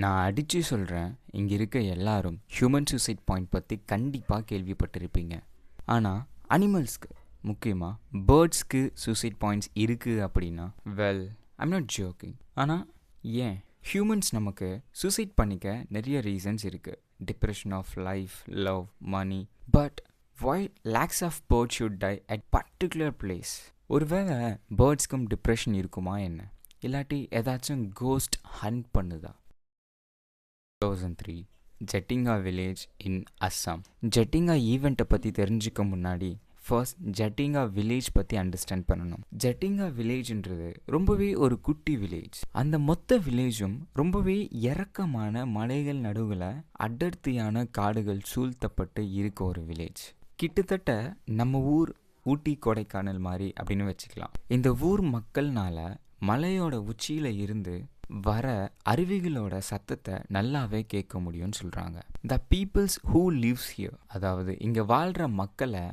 நான் அடித்து சொல்கிறேன், இங்கே இருக்க எல்லாரும் ஹியூமன் சூசைட் பாயிண்ட் பற்றி கண்டிப்பாக கேள்விப்பட்டிருப்பீங்க. ஆனால் அனிமல்ஸ்க்கு, முக்கியமாக பேர்ட்ஸ்க்கு சூசைட் பாயிண்ட்ஸ் இருக்குது அப்படின்னா, வெல், ஐம் நாட் ஜோக்கிங். ஆனால் ஏன் ஹியூமன்ஸ் நமக்கு சூசைட் பண்ணிக்க நிறைய ரீசன்ஸ் இருக்குது. Depression of life, love, money. But why lakhs of birds should die at particular place? ஒருவேளை பேர்ட்ஸ்க்கும் டிப்ரெஷன் இருக்குமா என்ன? இல்லாட்டி ஏதாச்சும் கோஸ்ட் ஹண்ட் பண்ணுதா? 2003 ஜட்டிங்கா வில்லேஜ் இன் அஸ்ஸாம். ஜட்டிங்கா ஈவெண்ட்டை பற்றி தெரிஞ்சுக்க முன்னாடி ஃபர்ஸ்ட் ஜட்டிங்கா வில்லேஜ் பற்றி அண்டர்ஸ்டாண்ட் பண்ணணும். ஜட்டிங்கா வில்லேஜ்ன்றது ரொம்பவே ஒரு குட்டி வில்லேஜ். அந்த மொத்த வில்லேஜும் ரொம்பவே இறக்கமான மலைகள் நடுவில் அடர்த்தியான காடுகள் சூழ்த்தப்பட்டு இருக்க ஒரு வில்லேஜ். கிட்டத்தட்ட நம்ம ஊர் ஊட்டி கொடைக்கானல் மாதிரி அப்படின்னு வச்சுக்கலாம். இந்த ஊர் மக்கள்னால மலையோட உச்சியில் இருந்து வர அருவிகளோட சத்தத்தை நல்லாவே கேட்க முடியும்னு சொல்கிறாங்க. த பீப்புள்ஸ் ஹூ லிவ்ஸ் ஹியர், அதாவது இங்கே வாழ்கிற மக்களை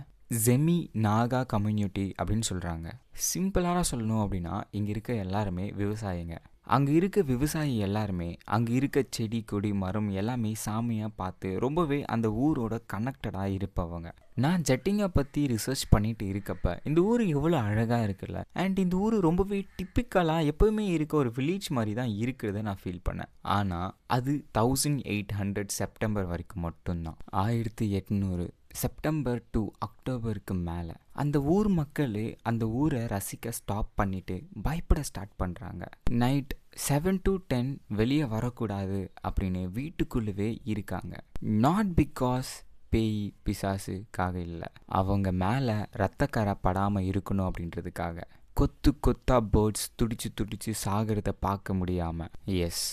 ஜெமி நாகா கம்யூனிட்டி அப்படின்னு சொல்கிறாங்க. சிம்பிளாக சொல்லணும் அப்படின்னா, இங்கே இருக்க எல்லாருமே விவசாயிங்க. அங்கே இருக்க விவசாயி எல்லாருமே அங்கே இருக்க செடி கொடி மரம் எல்லாமே சாமியாக பார்த்து ரொம்பவே அந்த ஊரோட கனெக்டடாக இருப்பவங்க. நான் ஜட்டிங்கா பற்றி ரிசர்ச் பண்ணிட்டு இருக்கப்ப இந்த ஊர் எவ்வளோ அழகாக இருக்குல்ல, அண்ட் இந்த ஊர் ரொம்பவே டிப்பிக்கலாக எப்போவுமே இருக்க ஒரு வில்லேஜ் மாதிரி தான் இருக்கிறத நான் ஃபீல் பண்ணேன். ஆனால் அது 1800 செப்டம்பர் வரைக்கும் மட்டும்தான். 1800 செப்டம்பர் டு அக்டோபருக்கு மேலே அந்த ஊர் மக்கள் அந்த ஊரை ரசிக்க ஸ்டாப் பண்ணிட்டு பயப்பட ஸ்டார்ட் பண்ணுறாங்க. நைட் 7 to 10 வெளியே வரக்கூடாது அப்படின்னு வீட்டுக்குள்ளவே இருக்காங்க. நாட் பிகாஸ் பேய் பிசாசுக்காக இல்லை, அவங்க மேலே ரத்தக்கரை படாமல் இருக்கணும் அப்படின்றதுக்காக. கொத்து கொத்தா பேர்ட்ஸ் துடிச்சு துடிச்சு சாகிறத பார்க்க முடியாமல். எஸ்,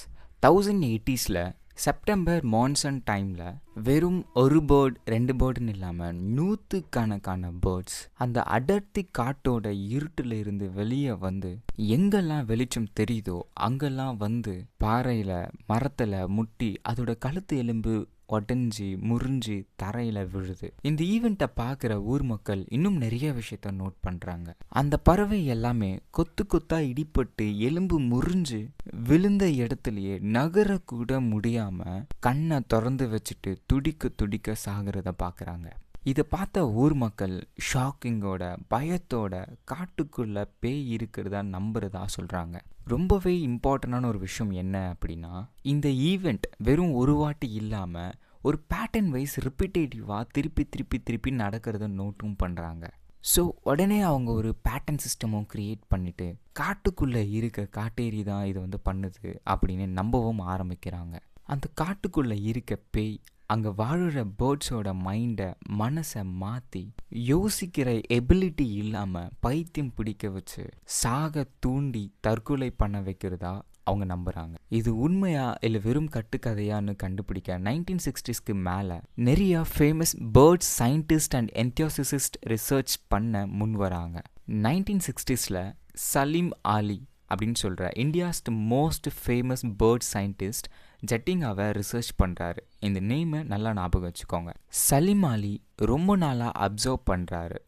1880s செப்டம்பர் மான்சூன் டைமில் வெறும் ஒரு பேர்டு 2 பேர்டுன்னு இல்லாமல் 100கணக்கான பேர்ட்ஸ் அந்த அடர்த்தி காட்டோட இருட்டில் இருந்து வெளியே வந்து எங்கெல்லாம் வெளிச்சம் தெரியுதோ அங்கெல்லாம் வந்து பாறையில் மரத்தில் முட்டி அதோட கழுத்து எலும்பு உடஞ்சி முறிஞ்சி தரையில் விழுது. இந்த ஈவெண்ட்டை பார்க்குற ஊர் மக்கள் இன்னும் நிறைய விஷயத்த நோட் பண்ணுறாங்க. அந்த பறவை எல்லாமே கொத்து கொத்தா இடிப்பட்டு எலும்பு முறிஞ்சு விழுந்த இடத்துலையே நகரக்கூட முடியாமல் கண்ணை திறந்து வச்சுட்டு துடிக்க துடிக்க சாகிறத பார்க்குறாங்க. இதை பார்த்த ஊர் மக்கள் ஷாக்கிங்கோட பயத்தோட காட்டுக்குள்ளே பேய் இருக்கிறதா நம்புறதா சொல்கிறாங்க. ரொம்பவே இம்பார்ட்டண்டான ஒரு விஷயம் என்ன அப்படின்னா, இந்த ஈவெண்ட் வெறும் ஒரு வாட்டி இல்லாமல் ஒரு பேட்டர்ன் வைஸ் ரிப்பீட்டேட்டிவாக திருப்பி திருப்பி திருப்பி நடக்கிறத நோட்டும் பண்ணுறாங்க. ஸோ உடனே அவங்க ஒரு பேட்டர்ன் சிஸ்டமும் க்ரியேட் பண்ணிவிட்டு காட்டுக்குள்ளே இருக்க காட்டேரி தான் இதை வந்து பண்ணுது அப்படின்னு நம்பவும் ஆரம்பிக்கிறாங்க. அந்த காட்டுக்குள்ளே இருக்க பேய் அங்கே வாழுற பேர்ட்ஸோட மைண்டை மனசை மாற்றி யோசிக்கிற எபிலிட்டி இல்லாமல் பைத்தியம் பிடிக்க வச்சு சாக தூண்டி தற்கொலை பண்ண வைக்கிறதா அவங்க நம்புகிறாங்க. இது உண்மையா இல்லை வெறும் கட்டுக்கதையான்னு கண்டுபிடிக்க 1960ஸ்க்கு மேலே நிறைய famous birds scientist and enthusiast research பண்ண முன் வராங்க. 1960ஸ்ல சலீம் அலி அப்படின்னு சொல்கிற India's most famous bird scientist ஜட்டிங்காவை ரிசர்ச் பண்ணுறாரு. இந்த நேமை நல்லா ஞாபகம் வச்சுக்கோங்க. சலீம் அலி ரொம்ப நாளாக அப்சர்வ் பண்ணுறாரு.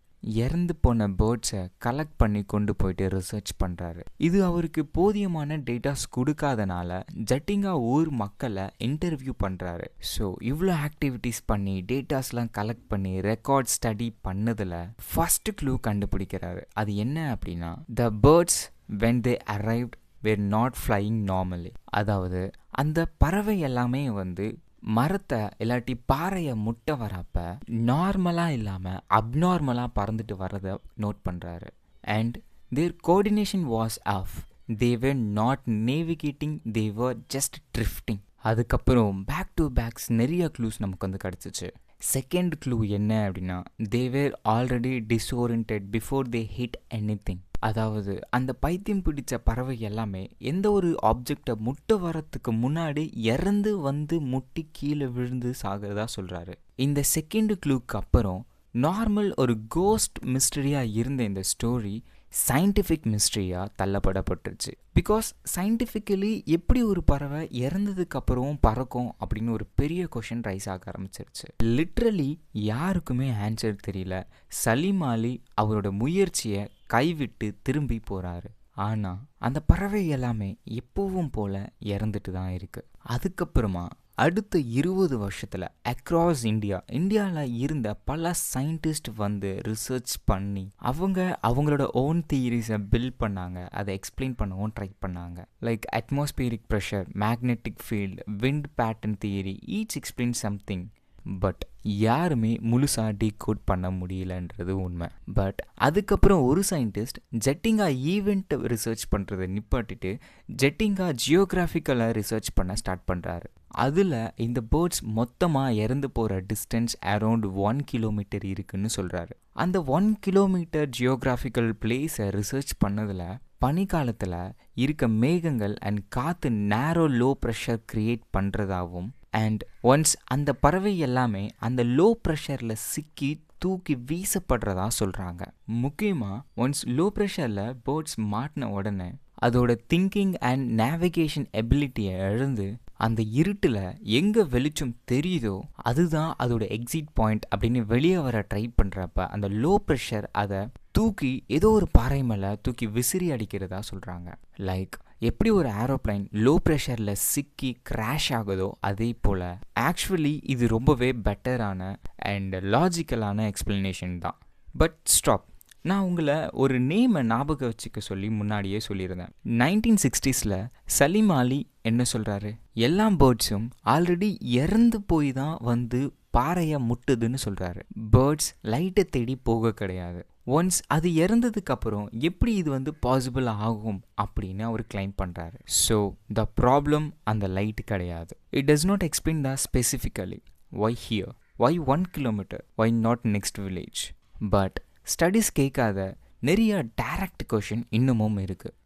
இறந்து போன பேர்ட்ஸை கலெக்ட் பண்ணி கொண்டு போயிட்டு ரிசர்ச் பண்ணுறாரு. இது அவருக்கு போதியமான டேட்டாஸ் கொடுக்காதனால ஜட்டிங்கா ஊர் மக்களை இன்டர்வியூ பண்ணுறாரு. ஸோ இவ்வளோ ஆக்டிவிட்டீஸ் பண்ணி டேட்டாஸ்லாம் கலெக்ட் பண்ணி ரெக்கார்ட் ஸ்டடி பண்ணதில் ஃபர்ஸ்ட் க்ளூ கண்டுபிடிக்கிறாரு. அது என்ன அப்படின்னா, த birds when they arrived were not flying normally. அதாவது அந்த பறவை எல்லாமே வந்து மரத்தை இல்லாட்டி பாறையை முட்டை வரப்ப நார்மலாக இல்லாமல் அப்நார்மலாக பறந்துட்டு வர்றதை நோட் பண்ணுறாரு. And their coordination was off. They were not navigating, they were just drifting. அதுக்கப்புறம் பேக் டு பேக்ஸ் நிறைய க்ளூஸ் நமக்கு வந்து கிடச்சிச்சு. செகண்ட் க்ளூ என்ன அப்படின்னா, they were already disoriented before they hit anything. அதாவது அந்த பைத்தியம் பிடிச்ச பறவை எல்லாமே எந்த ஒரு ஆப்ஜெக்டை முட்டை வரத்துக்கு முன்னாடி இறந்து வந்து முட்டி கீழே விழுந்து சாகிறதா சொல்கிறாரு. இந்த செகண்ட் க்ளூக்கு அப்புறம் நார்மல் ஒரு கோஸ்ட் மிஸ்டரியாக இருந்த இந்த ஸ்டோரி சயின்டிஃபிக் மிஸ்ட்ரியாக தள்ளப்படப்பட்டுருச்சு. பிகாஸ் சயின்டிஃபிக்கலி எப்படி ஒரு பறவை இறந்ததுக்கு அப்புறமும் பறக்கும் அப்படின்னு ஒரு பெரிய கொஷின் ரைஸ் ஆக ஆரம்பிச்சிருச்சு. லிட்ரலி யாருக்குமே ஆன்சர் தெரியல. சலீம் அலி அவரோட முயற்சியை கைவிட்டு திரும்பி போகிறாரு. ஆனால் அந்த பறவை எல்லாமே எப்பவும் போல் இறந்துட்டு தான் இருக்குது. அதுக்கப்புறமா அடுத்த 20 வருஷத்தில் அக்ராஸ் இந்தியாவில் இருந்த பல சயின்டிஸ்ட் வந்து ரிசர்ச் பண்ணி அவங்களோட ஓன் தியரிஸை பில்ட் பண்ணாங்க, அதை எக்ஸ்பிளைன் பண்ணவும் ட்ரை பண்ணாங்க. Like atmospheric pressure, magnetic field, wind pattern theory, each explain something. But யாருமே முழுசாக டீகோட் பண்ண முடியலன்றது உண்மை. பட் அதுக்கப்புறம் ஒரு சயின்டிஸ்ட் ஜெட்டிங்கா ஈவெண்ட் ரிசர்ச் பண்ணுறதை நிப்பாட்டிட்டு ஜெட்டிங்கா ஜியோகிராஃபிக்கலாக ரிசர்ச் பண்ண ஸ்டார்ட் பண்ணுறாரு. அதில் இந்த பேர்ட்ஸ் மொத்தமாக இறந்து போகிற டிஸ்டன்ஸ் அரௌண்ட் 1 கிலோமீட்டர் இருக்குன்னு சொல்கிறாரு. அந்த 1 கிலோமீட்டர் ஜியோகிராஃபிக்கல் பிளேஸை ரிசர்ச் பண்ணதில் பனிக்காலத்தில் இருக்க மேகங்கள் அண்ட் காற்று நேரோ லோ ப்ரெஷர் க்ரியேட் பண்ணுறதாகவும் அண்ட் ஒன்ஸ் அந்த பறவை எல்லாமே அந்த லோ ப்ரெஷரில் சிக்கி தூக்கி வீசப்படுறதா சொல்கிறாங்க. முக்கியமாக ஒன்ஸ் லோ ப்ரெஷரில் பேர்ட்ஸ் மாட்டின உடனே அதோட திங்கிங் அண்ட் நேவிகேஷன் எபிலிட்டியை இழந்து அந்த இருட்டில் எங்கே வெளிச்சம் தெரியுதோ அதுதான் அதோட எக்ஸிட் பாயிண்ட் அப்படின்னு வெளியே வர ட்ரை பண்ணுறப்ப அந்த லோ ப்ரெஷர் அதை தூக்கி ஏதோ ஒரு பாறை மேலே தூக்கி விசிறி அடிக்கிறதா சொல்கிறாங்க. லைக் எப்படி ஒரு ஏரோப்ளைன் லோ ப்ரெஷரில் சிக்கி கிராஷ் ஆகுதோ அதே போல் ஆக்சுவலி இது ரொம்பவே பெட்டரான அண்ட் லாஜிக்கலான எக்ஸ்பிளனேஷன் தான். பட் ஸ்டாப், நான் உங்களை ஒரு நேமை ஞாபகம் வச்சுக்க சொல்லி முன்னாடியே சொல்லியிருந்தேன். 1960s சலீம் அலி என்ன சொல்கிறாரு, எல்லா பேர்ட்ஸும் ஆல்ரெடி இறந்து போய் தான் வந்து பாறையை முட்டுதுன்னு சொல்கிறாரு. பேர்ட்ஸ் லைட்டை தேடி போக கிடையாது. ஒன்ஸ் அது இறந்ததுக்கு அப்புறம் எப்படி இது வந்து பாசிபிள் ஆகும் அப்படின்னு அவர் கிளைம் பண்ணுறாரு. ஸோ த ப்ராப்ளம் அந்த லைட் கிடையாது. It does not explain the specifically why here, why 1 kilometre, why not next village. But studies கேட்காத நிறைய டைரக்ட் கொஷின் இன்னமும் இருக்குது.